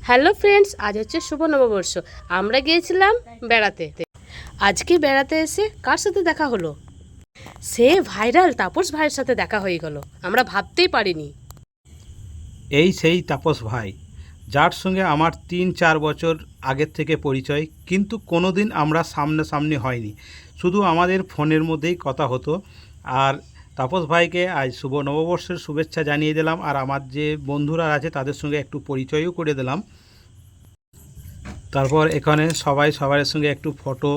Hello friends, আজ হচ্ছে শুভ নববর্ষ। আমরা গিয়েছিলাম বেড়াতে। আজকে বেড়াতে এসে কার সাথে দেখা হলো? সে ভাইরাল তাপস ভাইয়ের সাথে দেখা হয়ে গেল। আমরা ভাবতেই পারিনি। এই সেই তাপস ভাই, যার সঙ্গে আমার ৩-৪ বছর আগের থেকে পরিচয়, কিন্তু কোনো দিন আমরা সামনাসামনি হয়নি, শুধু আমাদের ফোনের মধ্যেই কথা হতো। আর তাপস ভাইকে আজ শুভ নববর্ষের শুভেচ্ছা জানিয়ে দিলাম, আর আমার যে বন্ধুরা আছে তাদের সঙ্গে একটু পরিচয়ও করে দিলাম। তারপর এখানে সবাই সবার সঙ্গে একটু ফটো,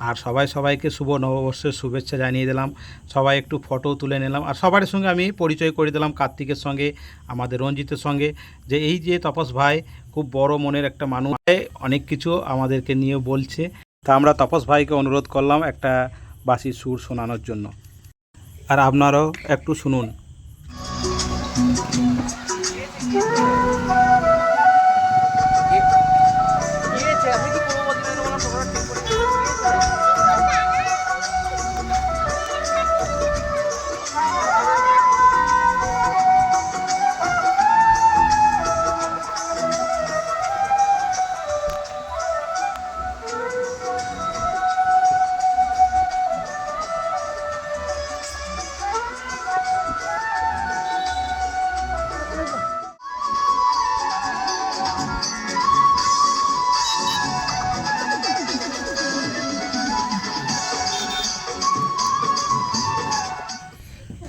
আর সবাইকে শুভ নববর্ষের শুভেচ্ছা জানিয়ে দিলাম। সবাই একটু ফটো তুলে নিলাম, আর সবার সঙ্গে আমি পরিচয় করে দিলাম কার্তিকের সঙ্গে, আমাদের রঞ্জিতের সঙ্গে, যে এই যে তাপস ভাই খুব বড় মনের একটা মানুষ, অনেক কিছু আমাদেরকে নিয়ে বলছে। তা আমরা তাপস ভাইকে অনুরোধ করলাম একটা বাঁশির সুর শোনানোর জন্য, আর আপনারাও একটু শুনুন।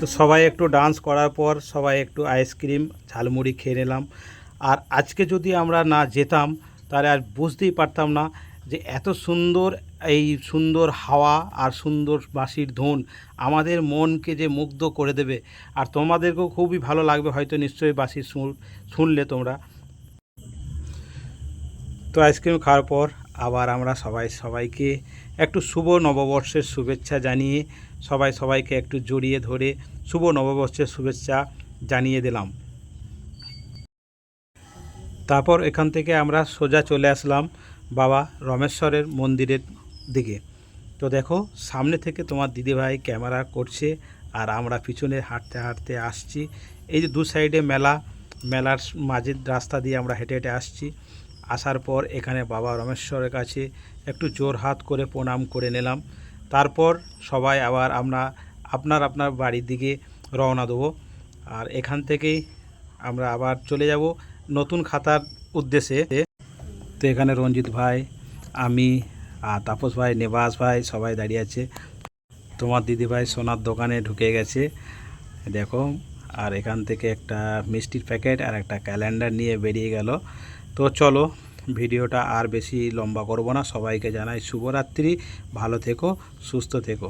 তো সবাই একটু ডান্স করার পর সবাই একটু আইসক্রিম ঝালমুড়ি খেয়ে নিলাম। আর আজকে যদি আমরা না যেতাম তাহলে আর বুঝতেই পারতাম না যে এত সুন্দর এই সুন্দর হাওয়া আর সুন্দর বাঁশির ধুন আমাদের মনকে যে মুগ্ধ করে দেবে। আর তোমাদেরকেও খুবই ভালো লাগবে হয়তো, নিশ্চয়ই বাঁশির সুর শুনলে তোমরা। তো আইসক্রিম খাওয়ার পর আবার আমরা সবাইকে একটু শুভ নববর্ষের শুভেচ্ছা জানিয়ে সবাইকে একটু জড়িয়ে ধরে শুভ নববর্ষের শুভেচ্ছা জানিয়ে দিলাম। তারপর এখান থেকে আমরা সোজা চলে আসলাম বাবা রমেশ্বরের মন্দিরের দিকে। তো দেখো সামনে থেকে তোমার দিদিভাই ক্যামেরা করছে, আর আমরা পিছনে হাঁটতে হাঁটতে আসছি। এই যে দু সাইডে মেলার মাঝের রাস্তা দিয়ে আমরা হেঁটে হেঁটে আসছি। আসার পর এখানে বাবা রমেশ্বরের কাছে একটু জোর হাত করে প্রণাম করে নিলাম। তারপর সবাই আবার আমরা আপনার বাড়ির দিকে রওনা দেবো। আর এখান থেকেই আমরা আবার চলে যাব নতুন খাতার উদ্দেশ্যে। তো এখানে রঞ্জিত ভাই, আমি, আর তাপস ভাই, নেবাস ভাই সবাই দাঁড়িয়ে আছে। তোমার দিদিভাই সোনার দোকানে ঢুকে গেছে দেখো। আর এখান থেকে একটা মিষ্টির প্যাকেট আর একটা ক্যালেন্ডার নিয়ে বেরিয়ে গেল। তো চলো ভিডিওটা আর বেশি লম্বা করব না, সবাইকে জানাই শুভরাত্রি, ভালো থেকো, সুস্থ থেকো।